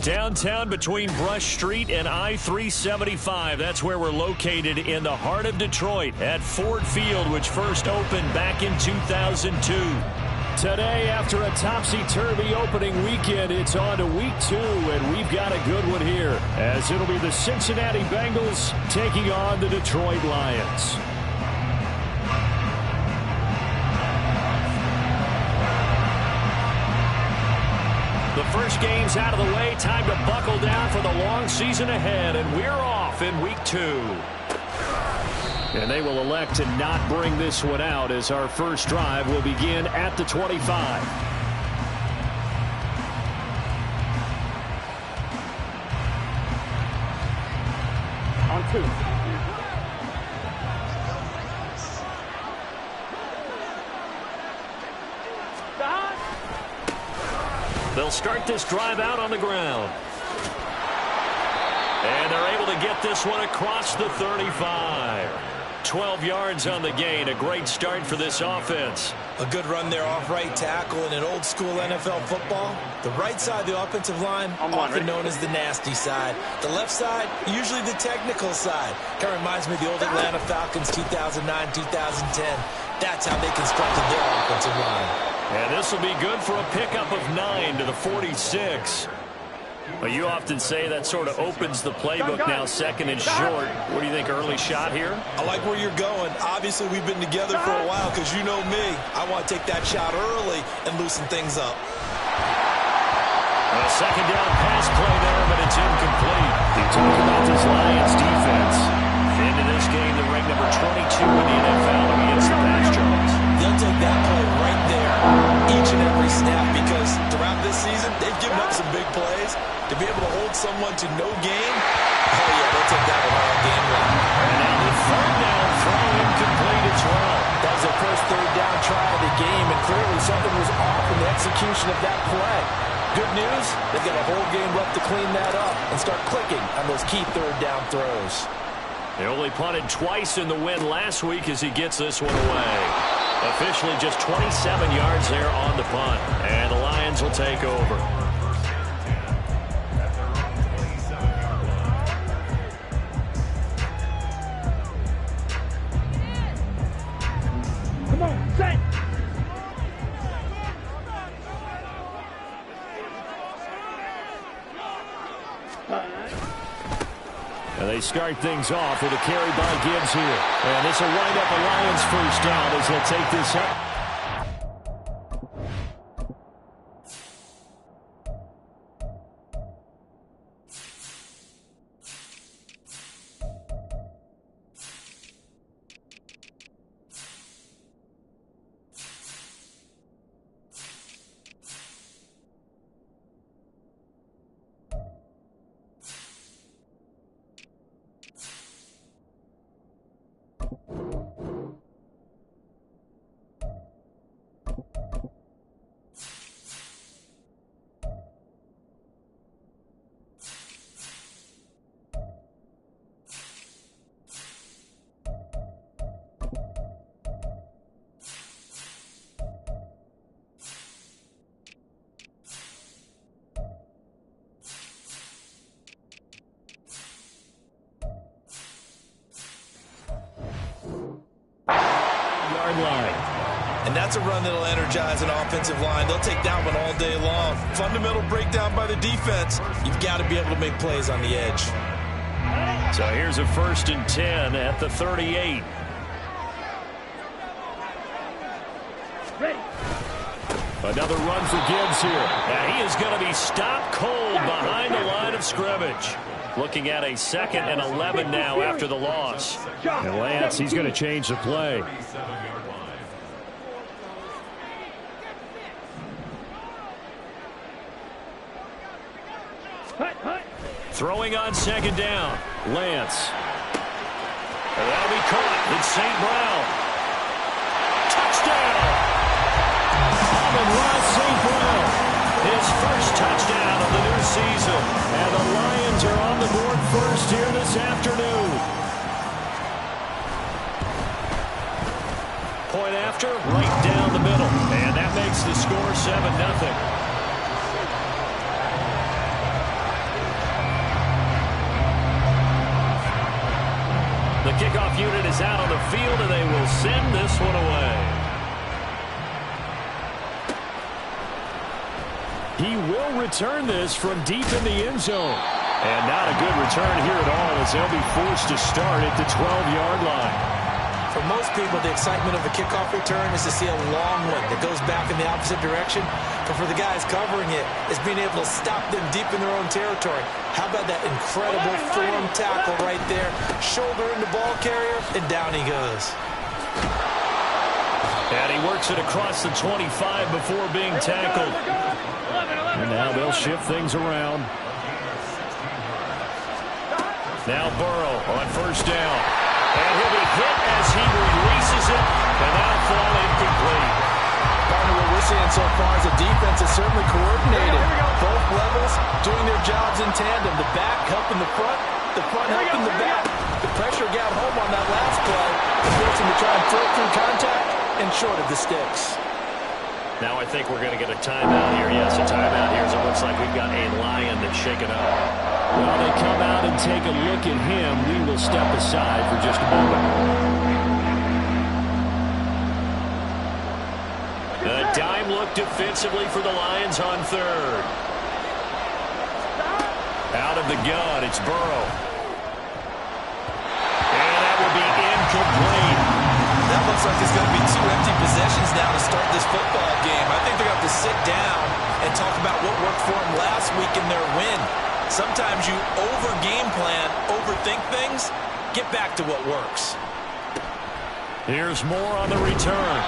Downtown between Brush Street and I-375. That's where we're located in the heart of Detroit at Ford Field, which first opened back in 2002. Today, after a topsy-turvy opening weekend, it's on to week 2, and we've got a good one here, as it'll be the Cincinnati Bengals taking on the Detroit Lions. The first game's out of the way. Time to buckle down for the long season ahead, and we're off in week 2. And they will elect to not bring this one out, as our first drive will begin at the 25. On 2. They'll start this drive out on the ground. And they're able to get this one across the 35. 12 yards on the gain. A great start for this offense. A good run there off right tackle in an old school NFL football. The right side of the offensive line, often known as the nasty side. The left side, usually the technical side. Kind of reminds me of the old Atlanta Falcons 2009, 2010. That's how they constructed their offensive line. And this will be good for a pickup of 9 to the 46. Well, you often say that sort of opens the playbook now, second and short. What do you think, early shot here? I like where you're going. Obviously, we've been together for a while because you know me. I want to take that shot early and loosen things up. A second down pass play there, but it's incomplete. You talk about this Lions defense. Into this game, the rank number 22 in the NFL against the pass yards. They'll take that play right there each and every snap because throughout this season, they've given up some big plays. To be able to hold someone to no gain, oh yeah, they'll take that one all game long. And now the third down throw incomplete as well. That was their first third down try of the game, and clearly something was off in the execution of that play. Good news, they've got a whole game left to clean that up and start clicking on those key third down throws. They only punted twice in the win last week as he gets this one away. Officially just 27 yards there on the punt, and the Lions will take over. Come on, set. And they start things off with a carry by Gibbs here. And this will wind up a Lions first down as they'll take this up. Line. And that's a run that'll energize an offensive line. They'll take that one all day long. Fundamental breakdown by the defense. You've got to be able to make plays on the edge. So here's a 1st and 10 at the 38. Another run for Gibbs here. And he is going to be stopped cold behind the line of scrimmage. Looking at a 2nd and 11 now after the loss. And Lance, he's going to change the play. Throwing on second down. Lance. And that'll be caught. It's St. Brown. Touchdown! Amon-Ra St. Brown. His first touchdown of the new season. And the Lions are on the board first here this afternoon. Point after, right down the middle. And that makes the score 7-0. The kickoff unit is out on the field, and they will send this one away. He will return this from deep in the end zone. And not a good return here at all, as they'll be forced to start at the 12-yard line. For most people, the excitement of a kickoff return is to see a long one that goes back in the opposite direction. But for the guys covering it, it's being able to stop them deep in their own territory. How about that incredible form tackle right there? Shoulder into ball carrier, and down he goes. And he works it across the 25 before being tackled. And now they'll shift things around. Now Burrow on first down. And he'll be hit as he releases it, and that'll fall incomplete. What we're seeing so far is the defense is certainly coordinated. Both levels doing their jobs in tandem. The back helping the front helping the back. The pressure got home on that last play to force him to try and throw through contact and short of the sticks. Now I think we're going to get a timeout here. Yes, a timeout here, as it looks like we've got a Lion that's shaken up. While they come out and take a look at him, we will step aside for just a moment. A dime look defensively for the Lions on third. Out of the gun, it's Burrow. And that will be incomplete. That looks like there's going to be 2 empty possessions now to start this football game. I think they're going to have to sit down and talk about what worked for them last week in their win. Sometimes you over-game plan, overthink things. Get back to what works. Here's more on the return.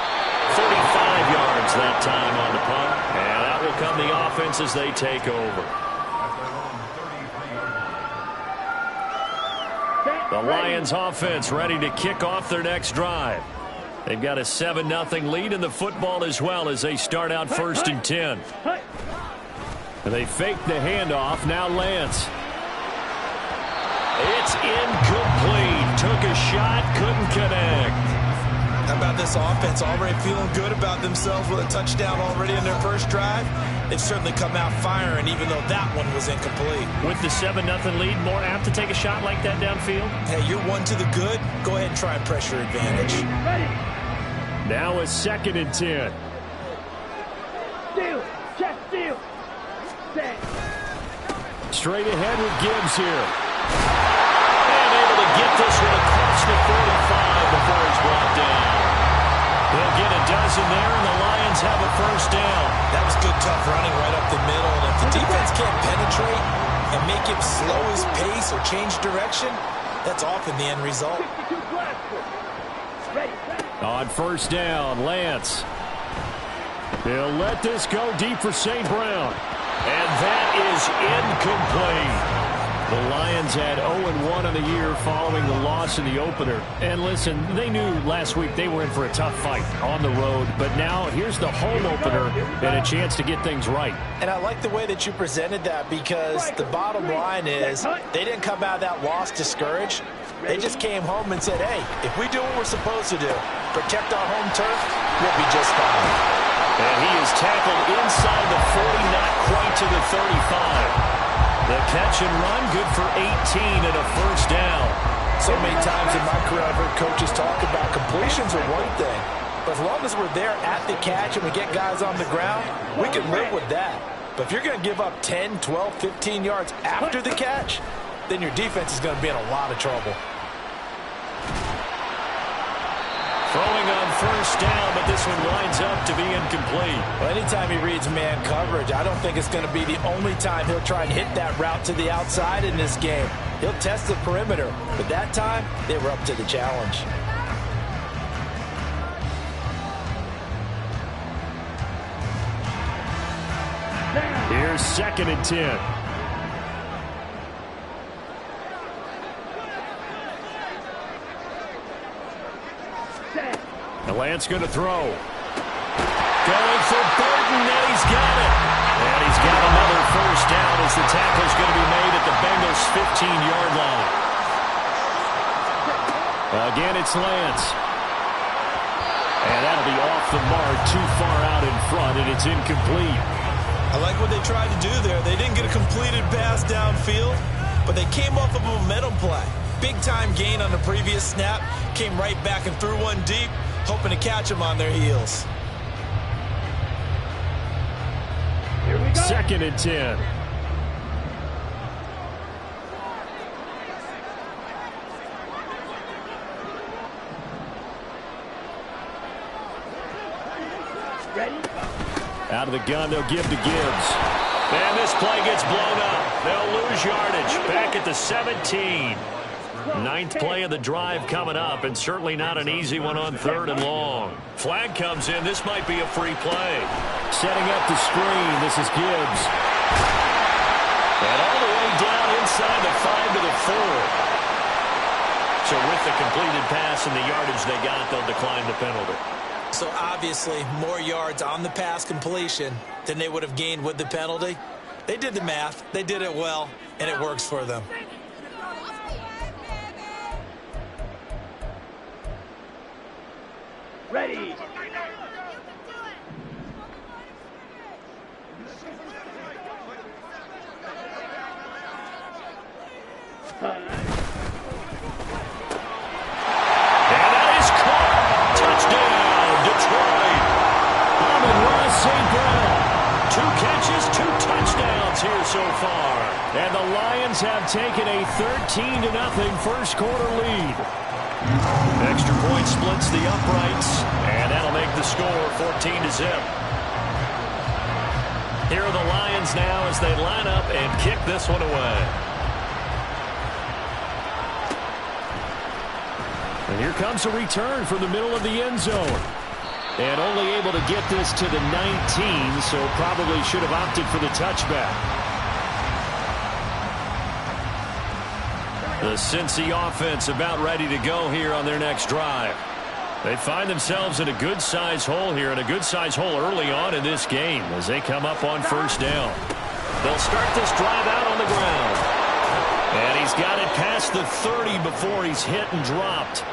35 yards that time on the punt. And out will come the offense as they take over. The Lions offense ready to kick off their next drive. They've got a 7-0 lead in the football as well as they start out first and 10. And they fake the handoff. Now Lance. It's incomplete. Took a shot, couldn't connect. How about this offense already feeling good about themselves with a touchdown already in their first drive? They've certainly come out firing, even though that one was incomplete. With the 7-0 lead, more apt to take a shot like that downfield? Hey, you're one to the good. Go ahead and try and pressure advantage. Now a 2nd and 10. Steal. Check steal. Straight ahead with Gibbs here. And able to get this one across the 45 before he's brought down. They'll get a dozen there, and the Lions have a first down. That was good, tough running right up the middle. And if the defense can't penetrate and make him slow his pace or change direction, that's often the end result. On first down, Lance. He'll let this go deep for St. Brown. And that is incomplete. The Lions had 0-1 on the year following the loss in the opener. And listen, they knew last week they were in for a tough fight on the road. But now here's the home opener and a chance to get things right. And I like the way that you presented that, because the bottom line is they didn't come out of that loss discouraged. They just came home and said, hey, if we do what we're supposed to do, protect our home turf, we'll be just fine. And he is tackled inside the 40, not quite to the 35. The catch and run, good for 18 and a first down. So many times in my career I've heard coaches talk about completions are one thing, but as long as we're there at the catch and we get guys on the ground, we can live with that. But if you're going to give up 10, 12, 15 yards after the catch, then your defense is going to be in a lot of trouble. Throwing on first down, but this one lines up to be incomplete. Well, anytime he reads man coverage, I don't think it's going to be the only time he'll try and hit that route to the outside in this game. He'll test the perimeter, but that time, they were up to the challenge. Here's 2nd and 10. Lance going to throw. Going for Burton, and he's got it. And he's got another first down as the tackle's going to be made at the Bengals' 15-yard line. Again, it's Lance. And that'll be off the mark, too far out in front, and it's incomplete. I like what they tried to do there. They didn't get a completed pass downfield, but they came off of a momentum play. Big-time gain on the previous snap, came right back and threw one deep, hoping to catch them on their heels. Here we go. 2nd and 10. Ready? Out of the gun, they'll give to Gibbs. And this play gets blown up. They'll lose yardage. Back at the 17. 9th play of the drive coming up, and certainly not an easy one on 3rd and long. Flag comes in. This might be a free play. Setting up the screen. This is Gibbs. And all the way down inside the 5 to the 4. So with the completed pass and the yardage they got, they'll decline the penalty. So obviously, more yards on the pass completion than they would have gained with the penalty. They did the math. They did it well, and it works for them. Ready. Here so far. And the Lions have taken a 13-0 first quarter lead. Extra point splits the uprights, and that'll make the score 14-0. Here are the Lions now as they line up and kick this one away. And here comes a return from the middle of the end zone. And only able to get this to the 19, so probably should have opted for the touchback. The Cincy offense about ready to go here on their next drive. They find themselves in a good-sized hole here, and a good-sized hole early on in this game as they come up on first down. They'll start this drive out on the ground. And he's got it past the 30 before he's hit and dropped.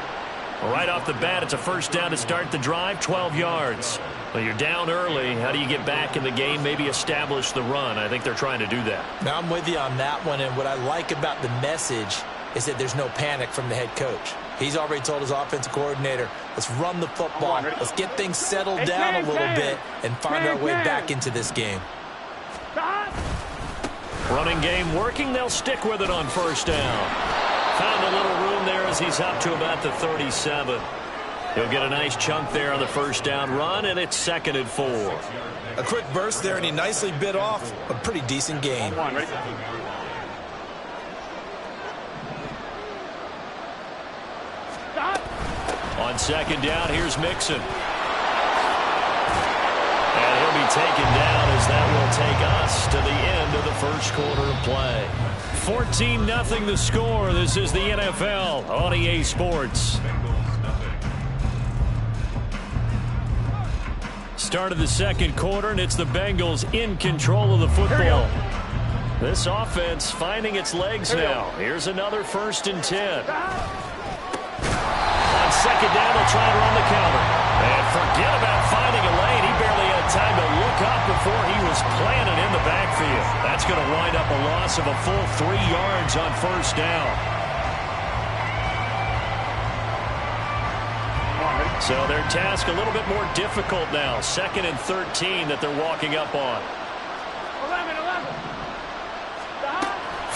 Right off the bat, it's a first down to start the drive, 12 yards. Well, you're down early. How do you get back in the game, maybe establish the run? I think they're trying to do that. Now, I'm with you on that one, and what I like about the message is that there's no panic from the head coach. He's already told his offensive coordinator, let's run the football. Let's get things settled down a little bit and find our way back into this game. Running game working. They'll stick with it on first down. Found a little room there as he's up to about the 37. He'll get a nice chunk there on the first down run, and it's 2nd and 4. A quick burst there, and he nicely bit off a pretty decent gain. On 2nd down, here's Mixon. And he'll be taken down as that will take us to the end of the first quarter of play. 14-0 the score. This is the NFL on EA Sports. Start of the second quarter, and it's the Bengals in control of the football. This offense finding its legs now. Here's another 1st and 10. On 2nd down, they'll try to run the counter. And forget about finding a lane. He barely had time to look up before he was planted in the backfield. That's going to wind up a loss of a full 3 yards on first down. So their task a little bit more difficult now. 2nd and 13 that they're walking up on. 11.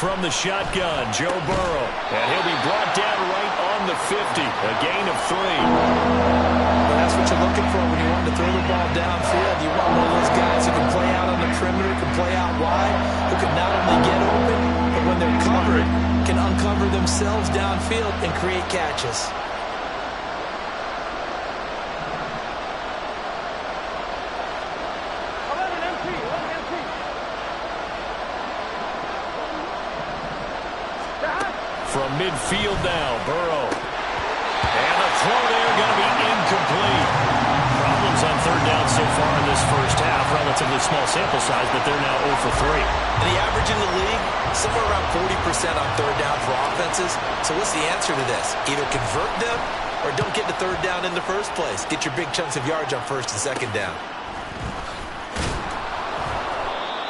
From the shotgun, Joe Burrow. And he'll be brought down right on the 50. A gain of 3. Well, that's what you're looking for when you want to throw the ball downfield. You want one of those guys who can play out on the perimeter, can play out wide, who can not only get open, but when they're covered, can uncover themselves downfield and create catches. From midfield now, Burrow. And the throw there going to be incomplete. this first half. Relatively small sample size, but they're now 0 for 3. And the average in the league, somewhere around 40% on third down for offenses. So what's the answer to this? Either convert them or don't get to third down in the first place. Get your big chunks of yards on first and second down.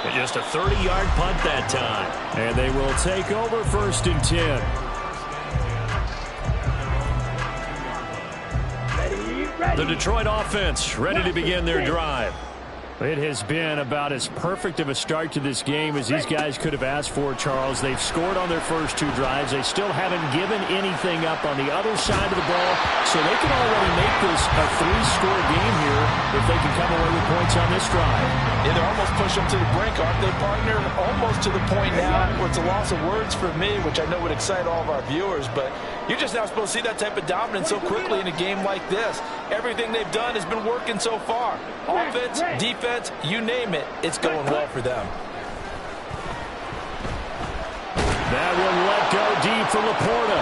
And just a 30-yard punt that time. And they will take over 1st and 10. The Detroit offense ready to begin their drive. It has been about as perfect of a start to this game as these guys could have asked for, Charles. They've scored on their first 2 drives. They still haven't given anything up on the other side of the ball, so they can already make this a 3-score game here if they can come away with points on this drive. Yeah, they're almost pushing them to the brink, aren't they, partner? Almost to the point now where it's a loss of words for me, which I know would excite all of our viewers, but you're just not supposed to see that type of dominance so quickly in a game like this. Everything they've done has been working so far. Offense, defense, you name it, it's going well for them. That one let go deep for Laporta.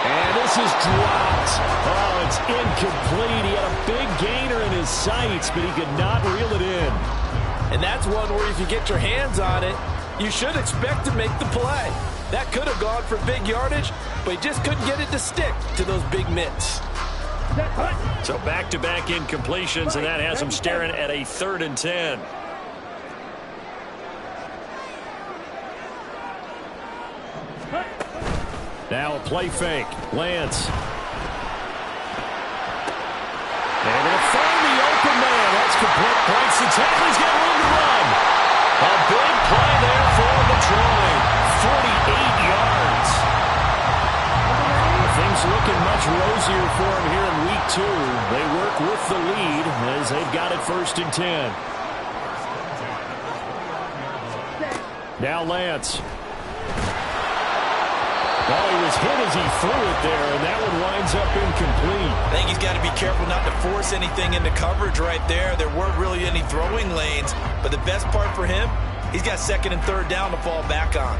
And this is dropped. Oh, it's incomplete. He had a big gainer in his sights, but he could not reel it in. And that's one where if you get your hands on it, you should expect to make the play. That could have gone for big yardage, but he just couldn't get it to stick to those big mitts. So back-to-back incompletions, and that has him staring at a 3rd and 10. Now a play fake. Lance. And they'll find the open man. That's complete. Breaks the tackle. He's got room to run. A big play there for Detroit. 48 yards. Things looking much rosier for him here in week 2. They work with the lead as they've got it 1st and 10. Now Lance. Well, he was hit as he threw it there, and that one winds up incomplete. I think he's got to be careful not to force anything into coverage right there. There weren't really any throwing lanes, but the best part for him, he's got 2nd and 3rd down to fall back on.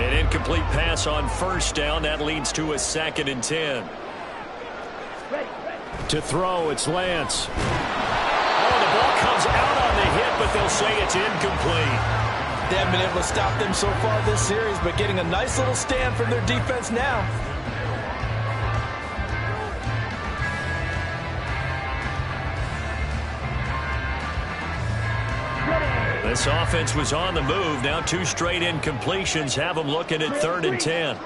An incomplete pass on 1st down. That leads to a 2nd and 10. To throw, it's Lance. Oh, the ball comes out on the hit, but they'll say it's incomplete. They haven't been able to stop them so far this series, but getting a nice little stand from their defense now. This offense was on the move. Now 2 straight incompletions have them looking at 3rd and 10.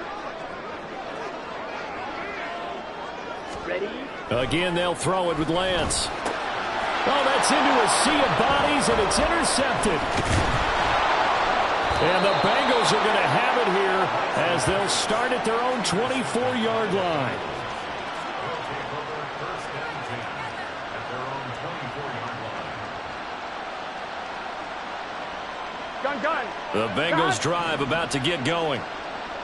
Again, they'll throw it with Lance. Oh, that's into a sea of bodies, and it's intercepted. And the Bengals are going to have it here as they'll start at their own 24-yard line. The Bengals drive about to get going.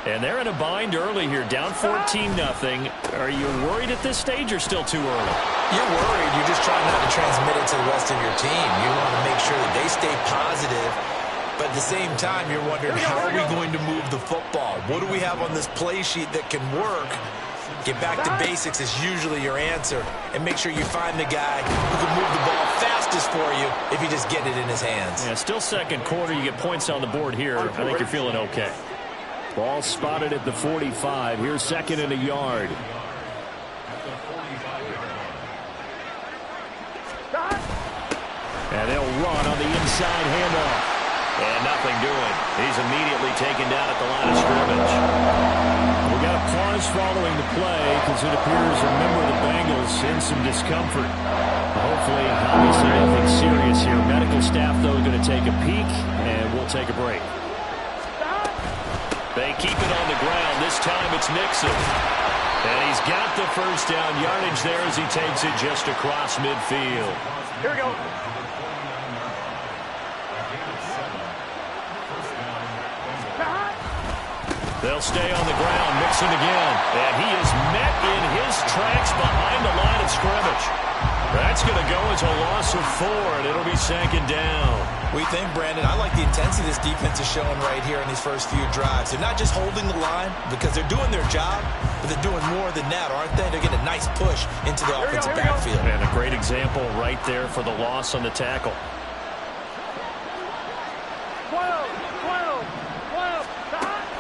And they're in a bind early here, down 14-0. Are you worried at this stage or still too early? You're worried. You're just trying not to transmit it to the rest of your team. You want to make sure that they stay positive. But at the same time, you're wondering, how are we going to move the football? What do we have on this play sheet that can work? Get back to basics is usually your answer. And make sure you find the guy who can move the ball fastest for you if you just get it in his hands. Yeah, still 2nd quarter. You get points on the board here. I think you're feeling okay. Ball spotted at the 45. Here's 2nd and a yard. And they'll run on the inside handoff. And nothing doing. He's immediately taken down at the line of scrimmage. We got a pause following the play because it appears a member of the Bengals in some discomfort. Hopefully, obviously nothing serious here. Medical staff, though, going to take a peek, and we'll take a break. They keep it on the ground. This time it's Nixon. And he's got the 1st down yardage there as he takes it just across midfield. Here we go. They'll stay on the ground. Mixon again. And he is met in his tracks behind the line of scrimmage. That's going to go as was a loss of 4, and it'll be 2nd down. We think, Brandon, I like the intensity this defense is showing right here in these first few drives. They're not just holding the line because they're doing their job, but they're doing more than that, aren't they? They're getting a nice push into the offensive backfield. And a great example right there for the loss on the tackle. 12.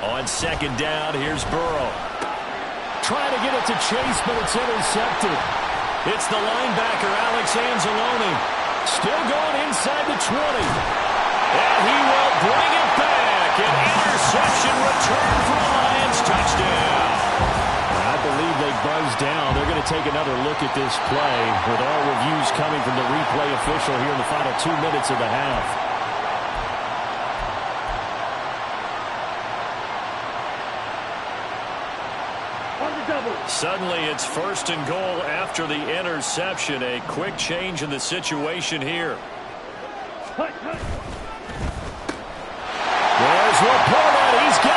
On 2nd down, here's Burrow. Trying to get it to Chase, but it's intercepted. It's the linebacker, Alex Anzalone. Still going inside the 20. And he will bring it back. An interception return for the Lions. Touchdown. I believe they buzzed down. They're going to take another look at this play with all reviews coming from the replay official here in the final 2 minutes of the half. Suddenly it's 1st and goal after the interception. A quick change in the situation here. There's Laporta. He's got it.